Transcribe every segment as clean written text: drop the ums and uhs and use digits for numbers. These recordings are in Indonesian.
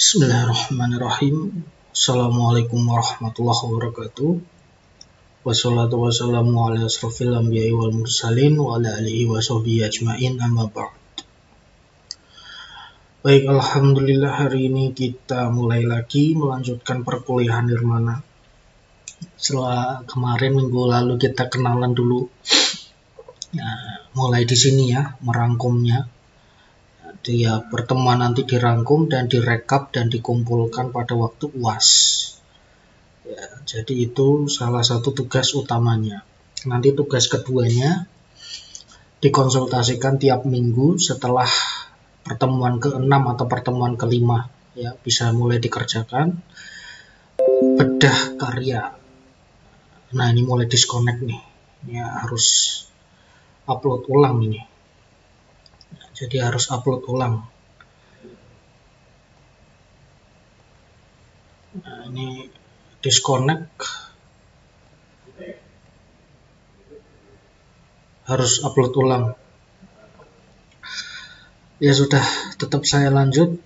Bismillahirrahmanirrahim. Assalamualaikum warahmatullahi wabarakatuh. Wassalatu wassalamu ala asrofil anbiya'i wal mursalin wa ala alihi wa sahbihi ajma'in, amma ba'd. Baik, alhamdulillah hari ini kita mulai lagi melanjutkan perkuliahan Nirmana. Setelah kemarin minggu lalu kita kenalan dulu. Mulai di sini ya, merangkumnya. Ya, pertemuan nanti dirangkum dan direkap dan dikumpulkan pada waktu UAS. Ya, jadi itu salah satu tugas utamanya. Nanti tugas keduanya dikonsultasikan tiap minggu setelah pertemuan ke-6 atau pertemuan ke-5. Ya, bisa mulai dikerjakan. Bedah karya. Nah, ini mulai disconnect nih. Ya, harus upload ulang ini. Jadi harus upload ulang. Nah, ini disconnect. Harus upload ulang. Ya sudah, tetap saya lanjut.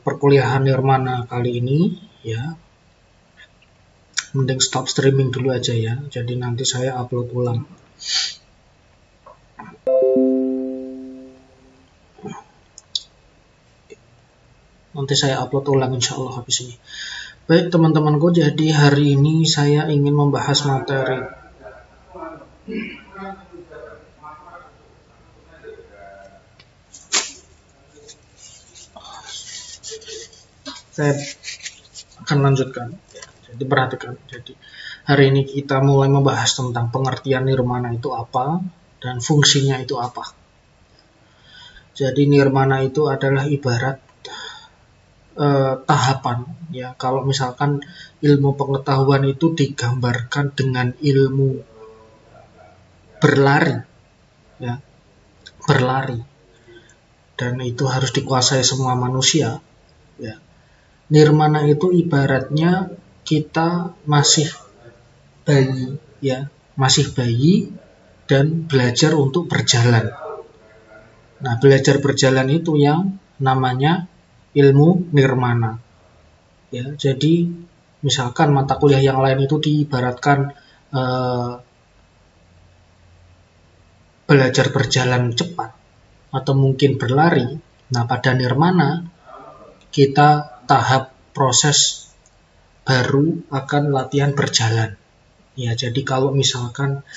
Perkuliahan Nirmana kali ini ya. Mending stop streaming dulu aja ya. Jadi nanti saya upload ulang. Nanti saya upload ulang insya Allah habis ini. Baik teman-temanku, jadi hari ini saya ingin membahas materi saya akan lanjutkan. Jadi perhatikan. Jadi hari ini kita mulai membahas tentang pengertian Nirmana itu apa dan fungsinya itu apa. Jadi Nirmana itu adalah ibarat tahapan ya. Kalau misalkan ilmu pengetahuan itu digambarkan dengan ilmu berlari ya, berlari, dan itu harus dikuasai semua manusia ya. Nirmana itu ibaratnya kita masih bayi ya, masih bayi dan belajar untuk berjalan. Nah, belajar berjalan itu yang namanya ilmu Nirmana. Ya, jadi misalkan mata kuliah yang lain itu diibaratkan belajar berjalan cepat atau mungkin berlari. Nah, pada Nirmana kita tahap proses baru akan latihan berjalan. Ya, jadi kalau misalkan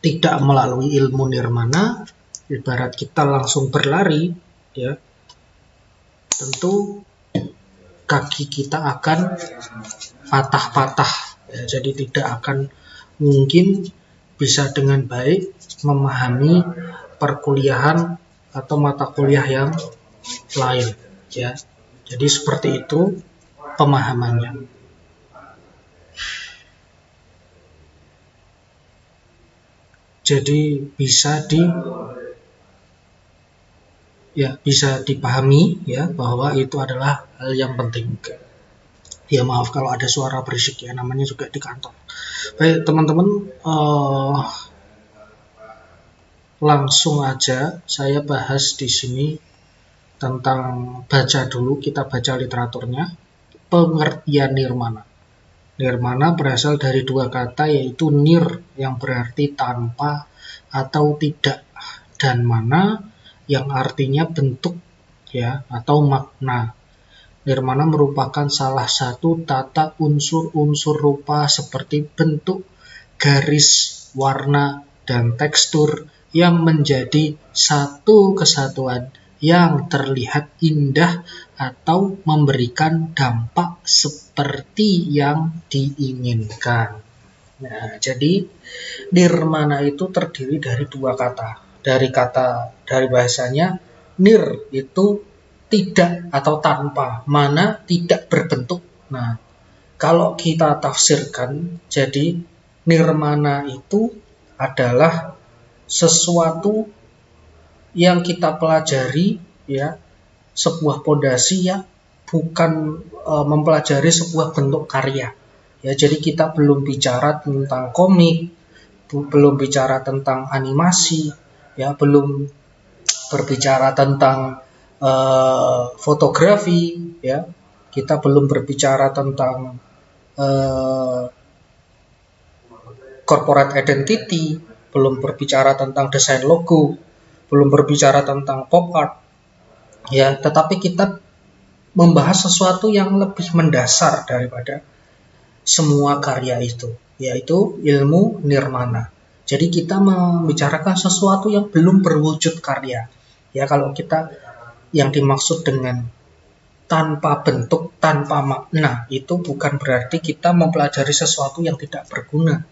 tidak melalui ilmu Nirmana, ibarat kita langsung berlari ya, tentu kaki kita akan patah-patah ya, jadi tidak akan mungkin bisa dengan baik memahami perkuliahan atau mata kuliah yang lain ya. Jadi seperti itu pemahamannya. Jadi bisa dipahami ya, bahwa itu adalah hal yang penting. Ya maaf kalau ada suara berisik ya, namanya juga di kantor. Baik teman-teman, langsung aja saya bahas di sini tentang baca dulu, kita baca literaturnya. Pengertian Nirmana. Nirmana berasal dari dua kata, yaitu nir yang berarti tanpa atau tidak, dan mana yang artinya bentuk ya atau makna. Nirmana merupakan salah satu tata unsur-unsur rupa seperti bentuk, garis, warna, dan tekstur yang menjadi satu kesatuan yang terlihat indah atau memberikan dampak seperti yang diinginkan. Nah, jadi nirmana itu terdiri dari dua kata. Dari bahasanya nir itu tidak atau tanpa, mana tidak berbentuk. Nah, kalau kita tafsirkan, jadi nirmana itu adalah sesuatu yang kita pelajari, ya, sebuah pondasi yang bukan mempelajari sebuah bentuk karya. Ya, jadi kita belum bicara tentang komik, belum bicara tentang animasi, ya, belum berbicara tentang fotografi, ya, kita belum berbicara tentang corporate identity, belum berbicara tentang desain logo, belum berbicara tentang pop art, ya, tetapi kita membahas sesuatu yang lebih mendasar daripada semua karya itu, yaitu ilmu nirmana. Jadi kita membicarakan sesuatu yang belum berwujud karya. Ya, kalau kita yang dimaksud dengan tanpa bentuk, tanpa makna, itu bukan berarti kita mempelajari sesuatu yang tidak berguna,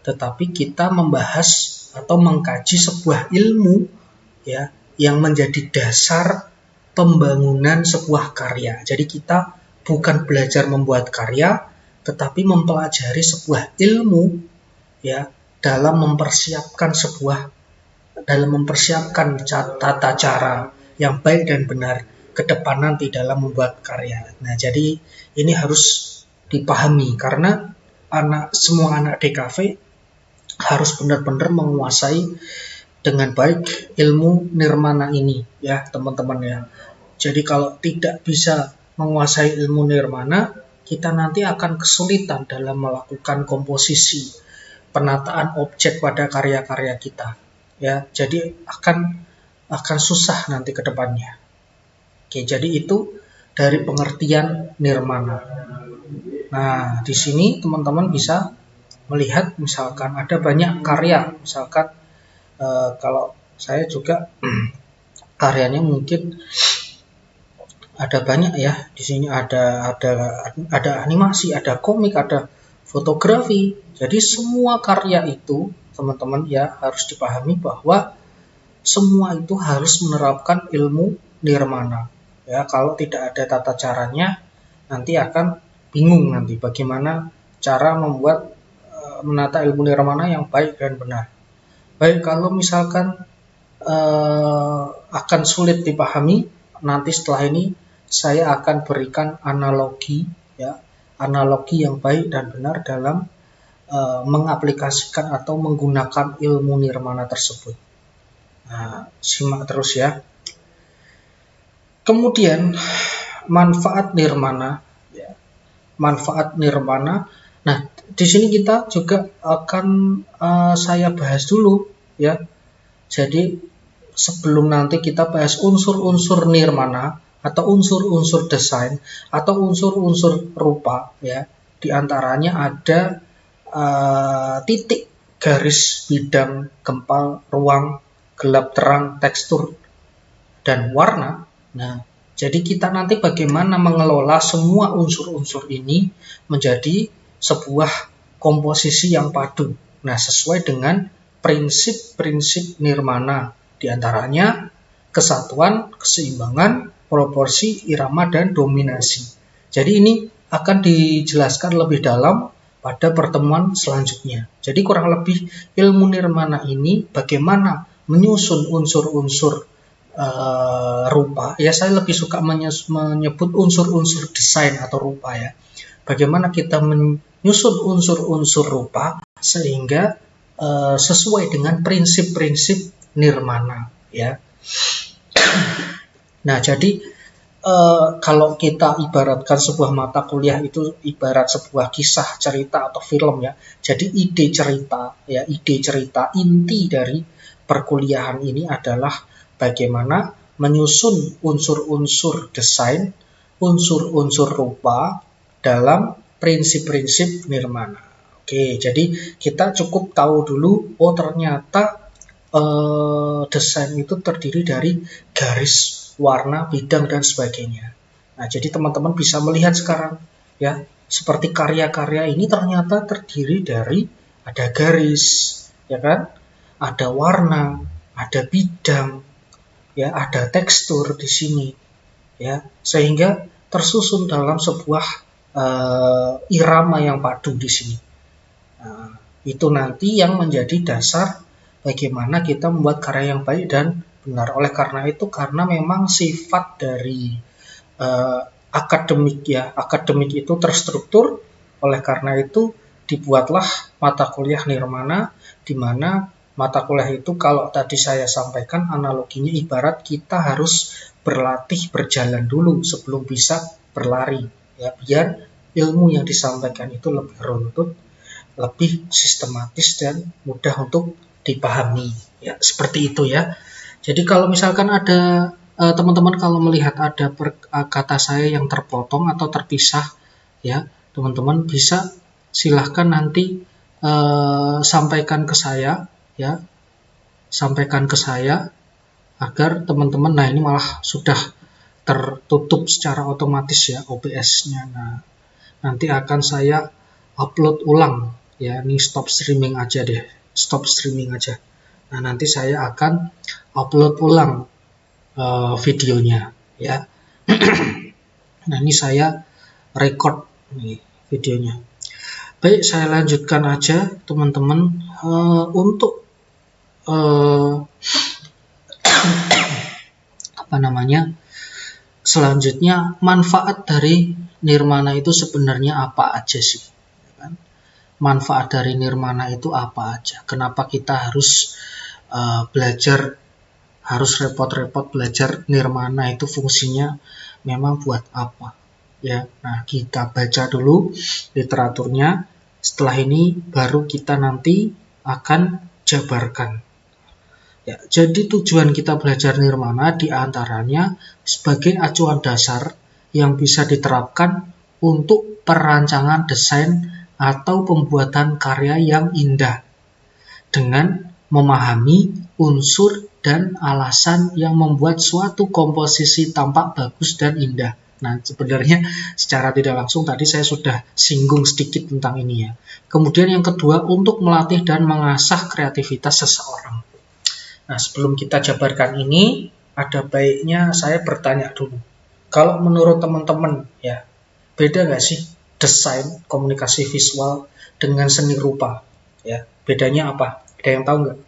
tetapi kita membahas atau mengkaji sebuah ilmu, ya, yang menjadi dasar pembangunan sebuah karya. Jadi kita bukan belajar membuat karya, tetapi mempelajari sebuah ilmu, ya, dalam mempersiapkan tata cara yang baik dan benar ke depan nanti dalam membuat karya. Nah, jadi ini harus dipahami karena semua anak DKV harus benar-benar menguasai dengan baik ilmu nirmana ini, ya, teman-teman, ya. Jadi kalau tidak bisa menguasai ilmu nirmana, kita nanti akan kesulitan dalam melakukan komposisi, penataan objek pada karya-karya kita, ya. Jadi akan susah nanti ke depannya. Oke, jadi itu dari pengertian nirmana. Nah, di sini teman-teman bisa melihat misalkan ada banyak karya, misalkan kalau saya juga karyanya mungkin ada banyak, ya. Di sini ada animasi, ada komik, ada fotografi. Jadi semua karya itu, teman-teman, ya, harus dipahami bahwa semua itu harus menerapkan ilmu nirmana. Ya, kalau tidak ada tata caranya, nanti akan bingung nanti bagaimana cara membuat menata ilmu nirmana yang baik dan benar. Baik, kalau misalkan akan sulit dipahami, nanti setelah ini saya akan berikan analogi, ya, analogi yang baik dan benar dalam mengaplikasikan atau menggunakan ilmu nirmana tersebut. Nah, simak terus, ya. Kemudian manfaat nirmana, ya. Manfaat nirmana. Nah, di sini kita juga akan saya bahas dulu, ya. Jadi sebelum nanti kita bahas unsur-unsur nirmana atau unsur-unsur desain atau unsur-unsur rupa, ya, di antaranya ada titik, garis, bidang, gempal, ruang, gelap, terang, tekstur, dan warna. Nah, jadi kita nanti bagaimana mengelola semua unsur-unsur ini menjadi sebuah komposisi yang padu. Nah, sesuai dengan prinsip-prinsip nirmana, di antaranya kesatuan, keseimbangan, proporsi, irama, dan dominasi. Jadi ini akan dijelaskan lebih dalam pada pertemuan selanjutnya. Jadi kurang lebih ilmu nirmana ini bagaimana menyusun unsur-unsur rupa. Ya, saya lebih suka menyebut unsur-unsur desain atau rupa, ya. Bagaimana kita menyusun unsur-unsur rupa sehingga sesuai dengan prinsip-prinsip nirmana, ya. Nah, jadi kalau kita ibaratkan sebuah mata kuliah itu ibarat sebuah kisah, cerita, atau film, ya. Jadi ide cerita, inti dari perkuliahan ini adalah bagaimana menyusun unsur-unsur desain, unsur-unsur rupa dalam prinsip-prinsip nirmana. Oke, jadi kita cukup tahu dulu, oh ternyata desain itu terdiri dari garis, warna, bidang, dan sebagainya. Nah, jadi teman-teman bisa melihat sekarang, ya, seperti karya-karya ini ternyata terdiri dari ada garis, ya kan? Ada warna, ada bidang, ya, ada tekstur di sini, ya, sehingga tersusun dalam sebuah irama yang padu di sini. Nah, itu nanti yang menjadi dasar bagaimana kita membuat karya yang baik dan benar. Oleh karena itu, karena memang sifat dari akademik, ya, akademik itu terstruktur. Oleh karena itu dibuatlah mata kuliah nirmana, di mana mata kuliah itu kalau tadi saya sampaikan analoginya ibarat kita harus berlatih berjalan dulu sebelum bisa berlari, ya, biar ilmu yang disampaikan itu lebih runtut, lebih sistematis dan mudah untuk dipahami, ya, seperti itu ya. Jadi kalau misalkan ada teman-teman kalau melihat ada kata saya yang terpotong atau terpisah, ya, teman-teman bisa silahkan nanti sampaikan ke saya, ya, sampaikan ke saya agar teman-teman, nah ini malah sudah tertutup secara otomatis ya OBS-nya. Nah, nanti akan saya upload ulang, ya, ini stop streaming aja deh, stop streaming aja. Nah, nanti saya akan upload ulang videonya, ya. Nah, ini saya record nih videonya. Baik, saya lanjutkan aja teman-teman. Untuk selanjutnya, manfaat dari nirmana itu sebenarnya apa aja sih? Manfaat dari nirmana itu apa aja? Kenapa kita harus belajar, harus repot-repot belajar nirmana itu fungsinya memang buat apa? Ya, nah kita baca dulu literaturnya. Setelah ini baru kita nanti akan jabarkan. Ya, jadi tujuan kita belajar nirmana diantaranya sebagai acuan dasar yang bisa diterapkan untuk perancangan desain atau pembuatan karya yang indah dengan memahami unsur dan alasan yang membuat suatu komposisi tampak bagus dan indah. Nah, sebenarnya secara tidak langsung tadi saya sudah singgung sedikit tentang ini ya. Kemudian yang kedua, untuk melatih dan mengasah kreativitas seseorang. Nah, sebelum kita jabarkan ini, ada baiknya saya bertanya dulu. Kalau menurut teman-teman, ya, beda nggak sih desain komunikasi visual dengan seni rupa? Ya, bedanya apa? Ada yang tahu nggak?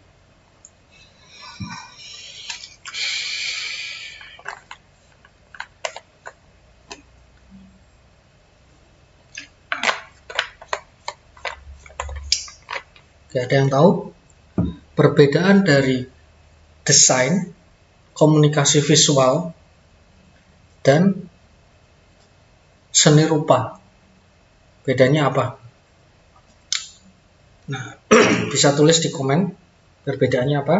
Gak ada yang tahu? Perbedaan dari desain, komunikasi visual, dan seni rupa. Bedanya apa? Nah, bisa tulis di komen perbedaannya apa?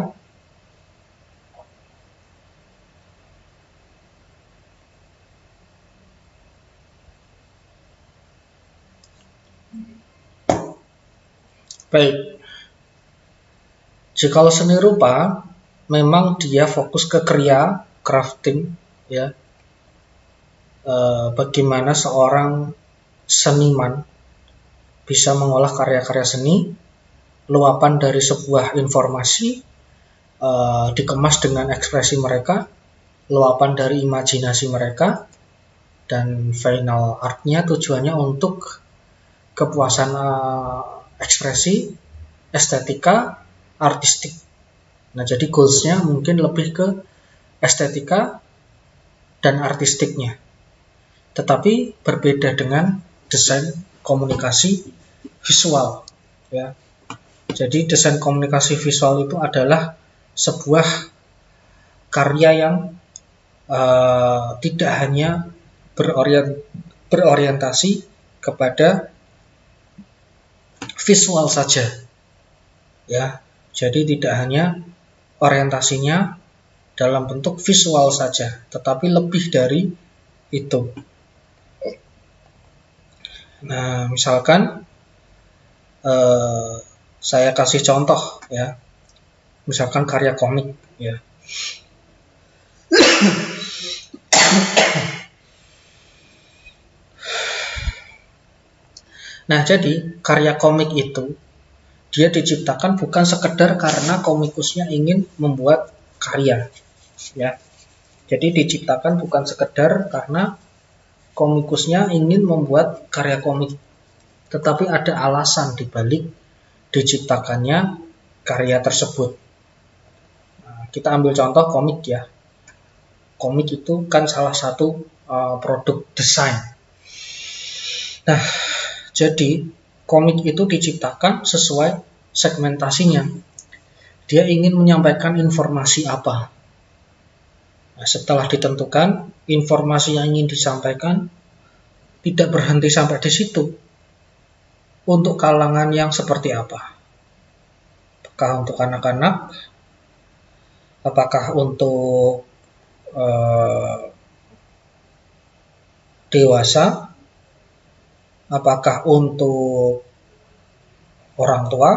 Baik. Jika seni rupa, memang dia fokus ke kriya, crafting, ya. Bagaimana seorang seniman bisa mengolah karya-karya seni, luapan dari sebuah informasi dikemas dengan ekspresi mereka, luapan dari imajinasi mereka, dan final artnya tujuannya untuk kepuasan ekspresi, estetika, artistik. Nah, jadi goalsnya mungkin lebih ke estetika dan artistiknya. Tetapi berbeda dengan desain komunikasi visual, ya. Jadi desain komunikasi visual itu adalah sebuah karya yang tidak hanya berorientasi kepada visual saja, ya. Jadi tidak hanya orientasinya dalam bentuk visual saja, tetapi lebih dari itu. Nah, misalkan saya kasih contoh, ya. Misalkan karya komik, ya. Nah, jadi karya komik itu Dia diciptakan bukan sekedar karena komikusnya ingin membuat karya, ya. Jadi diciptakan bukan sekedar karena komikusnya ingin membuat karya komik, tetapi ada alasan dibalik diciptakannya karya tersebut. Nah, kita ambil contoh komik ya. Komik itu kan salah satu produk desain. Nah, jadi komik itu diciptakan sesuai segmentasinya. Dia ingin menyampaikan informasi apa. Nah, setelah ditentukan informasi yang ingin disampaikan, tidak berhenti sampai di situ. Untuk kalangan yang seperti apa? Apakah untuk anak-anak? Apakah untuk dewasa? Apakah untuk orang tua?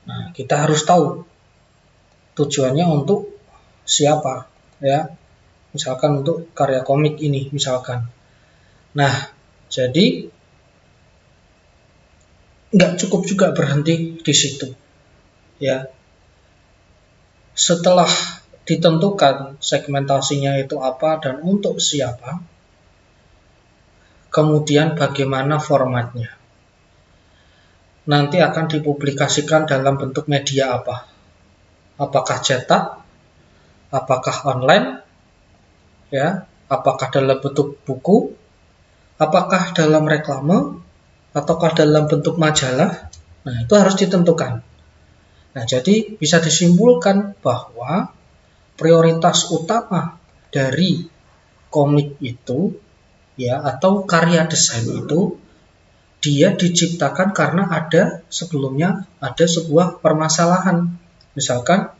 Nah, kita harus tahu tujuannya untuk siapa, ya. Misalkan untuk karya komik ini, misalkan. Nah, jadi nggak cukup juga berhenti di situ, ya. Setelah ditentukan segmentasinya itu apa dan untuk siapa, kemudian bagaimana formatnya. Nanti akan dipublikasikan dalam bentuk media apa? Apakah cetak? Apakah online? Ya, apakah dalam bentuk buku? Apakah dalam reklame? Ataukah dalam bentuk majalah? Nah, itu harus ditentukan. Nah, jadi bisa disimpulkan bahwa prioritas utama dari komik itu, ya, atau karya desain itu, dia diciptakan karena sebelumnya ada sebuah permasalahan. Misalkan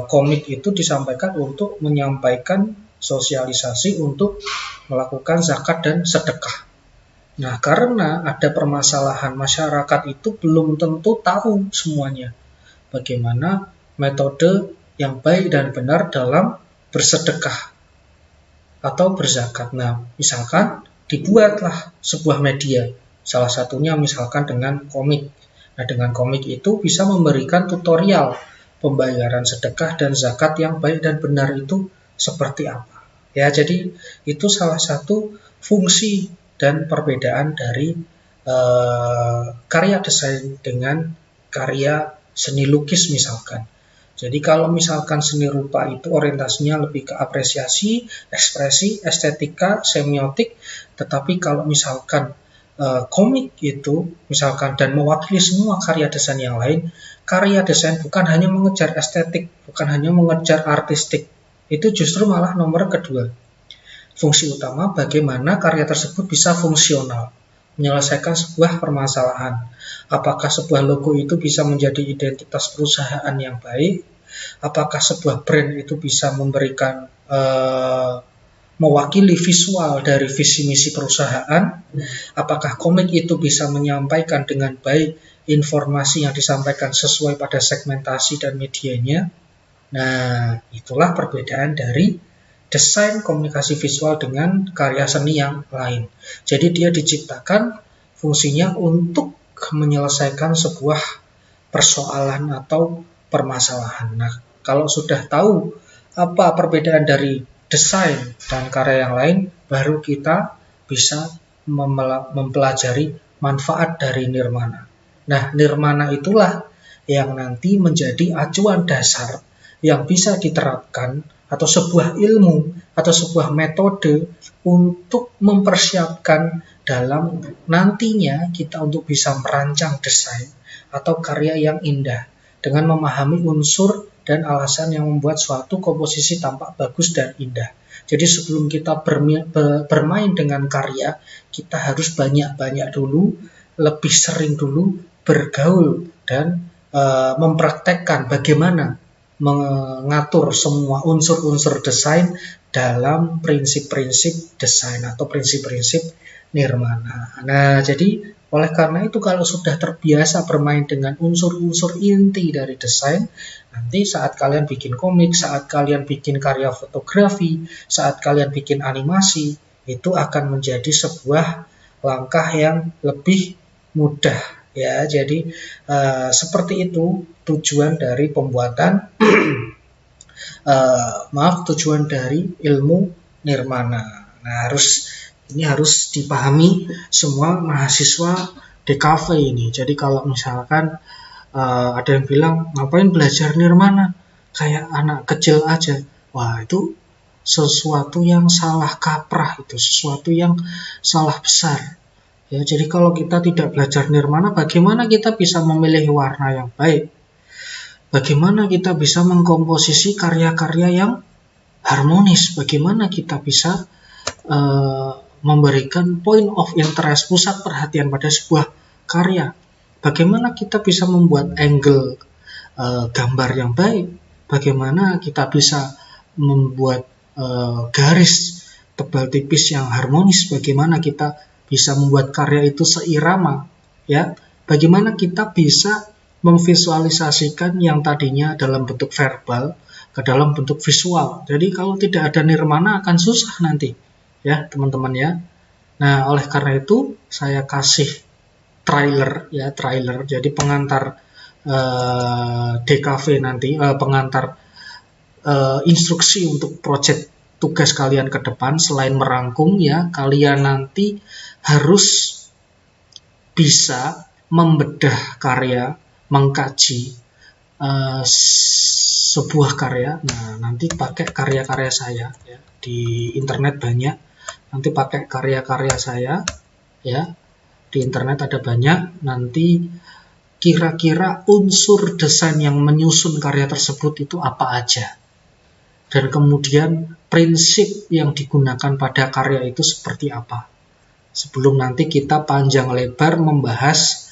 komik itu disampaikan untuk menyampaikan sosialisasi untuk melakukan zakat dan sedekah. Nah, karena ada permasalahan, masyarakat itu belum tentu tahu semuanya bagaimana metode yang baik dan benar dalam bersedekah atau berzakat. Nah, misalkan dibuatlah sebuah media, salah satunya misalkan dengan komik. Nah, dengan komik itu bisa memberikan tutorial pembayaran sedekah dan zakat yang baik dan benar itu seperti apa. Ya, jadi itu salah satu fungsi dan perbedaan dari karya desain dengan karya seni lukis misalkan. Jadi kalau misalkan seni rupa itu orientasinya lebih ke apresiasi, ekspresi, estetika, semiotik, tetapi kalau misalkan komik itu misalkan dan mewakili semua karya desain yang lain, karya desain bukan hanya mengejar estetik, bukan hanya mengejar artistik, itu justru malah nomor kedua. Fungsi utama bagaimana karya tersebut bisa fungsional, menyelesaikan sebuah permasalahan. Apakah sebuah logo itu bisa menjadi identitas perusahaan yang baik? Apakah sebuah brand itu bisa memberikan mewakili visual dari visi misi perusahaan? Apakah komik itu bisa menyampaikan dengan baik informasi yang disampaikan sesuai pada segmentasi dan medianya? Nah, itulah perbedaan dari desain komunikasi visual dengan karya seni yang lain. Jadi dia diciptakan fungsinya untuk menyelesaikan sebuah persoalan atau permasalahan. Nah, kalau sudah tahu apa perbedaan dari desain dan karya yang lain, baru kita bisa mempelajari manfaat dari nirmana. Nah, nirmana itulah yang nanti menjadi acuan dasar yang bisa diterapkan atau sebuah ilmu atau sebuah metode untuk mempersiapkan dalam nantinya kita untuk bisa merancang desain atau karya yang indah dengan memahami unsur dan alasan yang membuat suatu komposisi tampak bagus dan indah. Jadi sebelum kita bermain dengan karya, kita harus banyak-banyak dulu, lebih sering dulu bergaul dan mempraktekkan bagaimana mengatur semua unsur-unsur desain dalam prinsip-prinsip desain atau prinsip-prinsip nirmana. Nah, jadi oleh karena itu kalau sudah terbiasa bermain dengan unsur-unsur inti dari desain, nanti saat kalian bikin komik, saat kalian bikin karya fotografi, saat kalian bikin animasi, itu akan menjadi sebuah langkah yang lebih mudah Ya, jadi seperti itu tujuan dari pembuatan tujuan dari ilmu nirmana. Nah, ini harus dipahami semua mahasiswa DKV ini. Jadi kalau misalkan ada yang bilang ngapain belajar nirmana, kayak anak kecil aja. Wah, itu sesuatu yang salah kaprah, itu sesuatu yang salah besar. Ya, jadi kalau kita tidak belajar nirmana, bagaimana kita bisa memilih warna yang baik? Bagaimana kita bisa mengkomposisi karya-karya yang harmonis? Bagaimana kita bisa memberikan point of interest, pusat perhatian pada sebuah karya? Bagaimana kita bisa membuat angle gambar yang baik? Bagaimana kita bisa membuat garis tebal tipis yang harmonis? Bagaimana kita bisa membuat karya itu seirama? Ya, bagaimana kita bisa memvisualisasikan yang tadinya dalam bentuk verbal ke dalam bentuk visual. Jadi kalau tidak ada nirmana akan susah nanti, ya teman-teman ya. Nah, oleh karena itu saya kasih trailer. Jadi pengantar DKV nanti, pengantar instruksi untuk proyek tugas kalian ke depan. Selain merangkum ya, kalian nanti harus bisa membedah karya, mengkaji sebuah karya. Nah, nanti pakai karya-karya saya ya. Di internet banyak. Nanti pakai karya-karya saya ya. Di internet ada banyak. Nanti kira-kira unsur desain yang menyusun karya tersebut itu apa aja. Dan kemudian prinsip yang digunakan pada karya itu seperti apa. Sebelum nanti kita panjang lebar membahas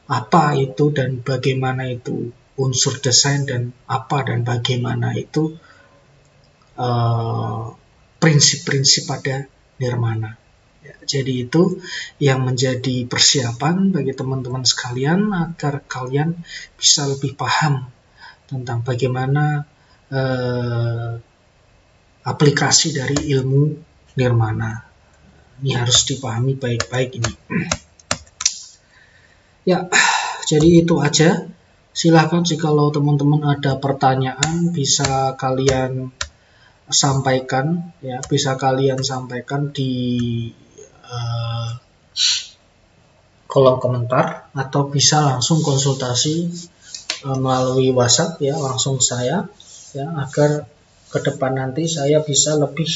apa itu dan bagaimana itu unsur desain dan apa dan bagaimana itu prinsip-prinsip pada nirmana. Ya, jadi itu yang menjadi persiapan bagi teman-teman sekalian agar kalian bisa lebih paham tentang bagaimana aplikasi dari ilmu nirmana. Ini harus dipahami baik-baik ini. Ya, jadi itu aja. Silahkan jikalau teman-teman ada pertanyaan bisa kalian sampaikan ya, bisa kalian sampaikan di kolom komentar atau bisa langsung konsultasi melalui WhatsApp ya, langsung saya ya, agar ke depan nanti saya bisa lebih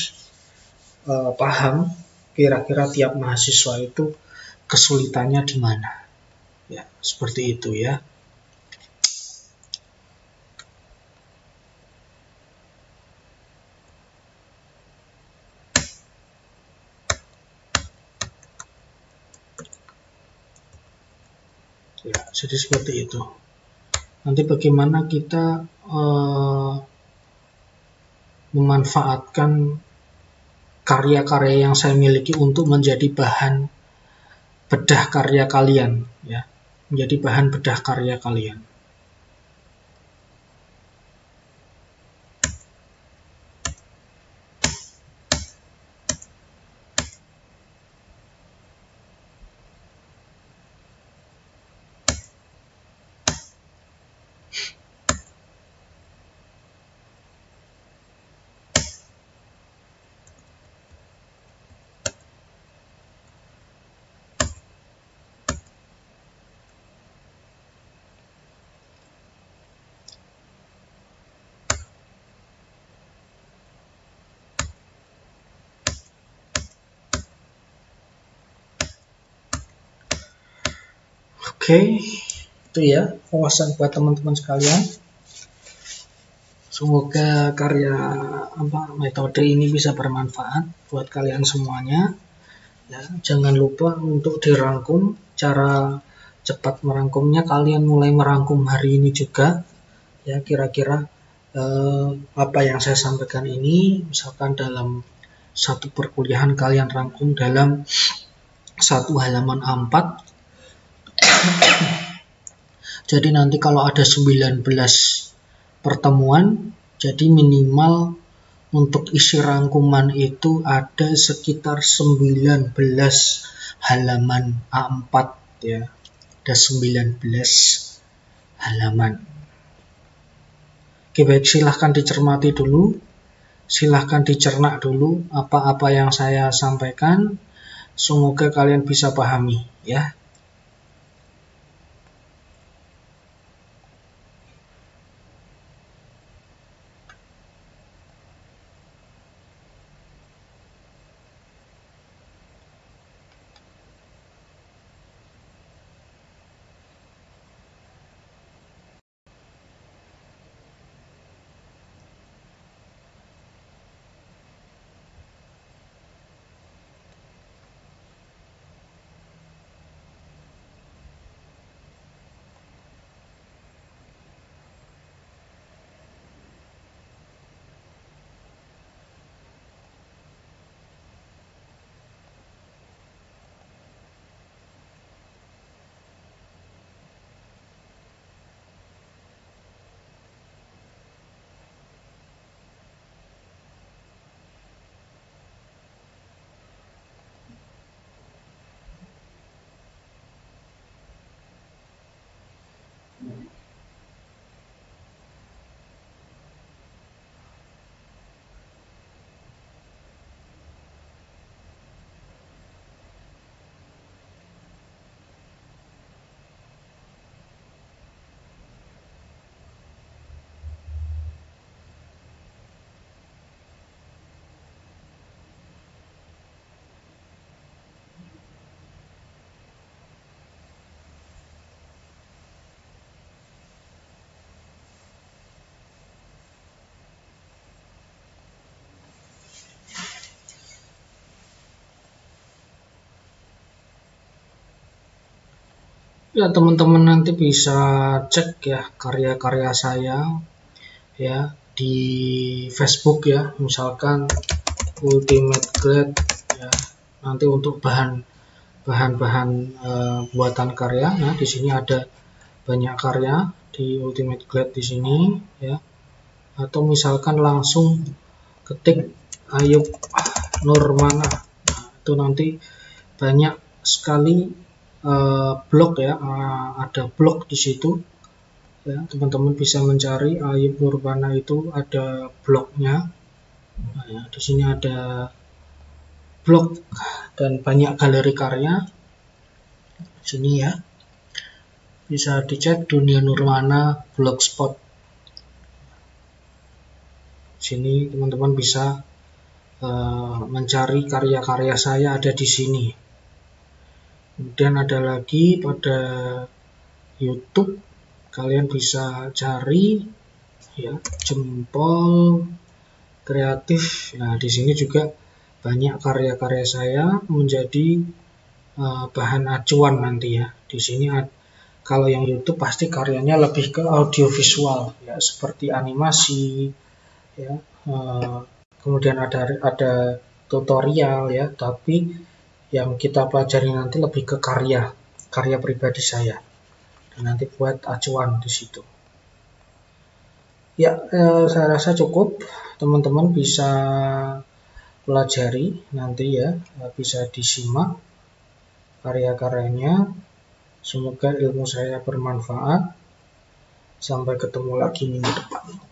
paham kira-kira tiap mahasiswa itu kesulitannya di mana. Ya, seperti itu ya. Ya, jadi seperti itu. Nanti bagaimana kita memanfaatkan karya-karya yang saya miliki untuk menjadi bahan bedah karya kalian ya. Menjadi bahan bedah karya kalian. Oke, itu ya wawasan buat teman-teman sekalian. Semoga karya metode ini bisa bermanfaat buat kalian semuanya. Ya, jangan lupa untuk dirangkum. Cara cepat merangkumnya kalian mulai merangkum hari ini juga. Ya, kira-kira apa yang saya sampaikan ini, misalkan dalam satu perkuliahan kalian rangkum dalam satu halaman A4. Jadi nanti kalau ada 19 pertemuan, jadi minimal untuk isi rangkuman itu ada sekitar 19 halaman A4 ya. ada 19 halaman. Oke, baik, silahkan dicermati dulu, silahkan dicerna dulu apa-apa yang saya sampaikan. Semoga kalian bisa pahami ya. Ya, teman-teman nanti bisa cek ya karya-karya saya ya di Facebook ya, misalkan Ultimate Glad ya. Nanti untuk bahan-bahan buatan karya, nah di sini ada banyak karya di Ultimate Glad di sini ya. Atau misalkan langsung ketik Ayub Nurmana, nah, itu nanti banyak sekali blog ya, ada blog di situ ya, teman-teman bisa mencari Ayub Nurmana, itu ada blognya. Nah, ya, di sini ada blog dan banyak galeri karya di sini ya, bisa dicek Dunia Nurmana Blogspot. Sini teman-teman bisa mencari karya-karya saya ada di sini. Kemudian ada lagi pada YouTube, kalian bisa cari ya Jempol Kreatif. Nah, di sini juga banyak karya-karya saya menjadi bahan acuan nanti ya. Di sini kalau yang YouTube pasti karyanya lebih ke audiovisual ya, seperti animasi ya. Kemudian ada tutorial ya, tapi yang kita pelajari nanti lebih ke karya pribadi saya, dan nanti buat acuan di situ. Ya, saya rasa cukup. Teman-teman bisa pelajari nanti ya, bisa disimak karya-karyanya. Semoga ilmu saya bermanfaat. Sampai ketemu lagi minggu depan.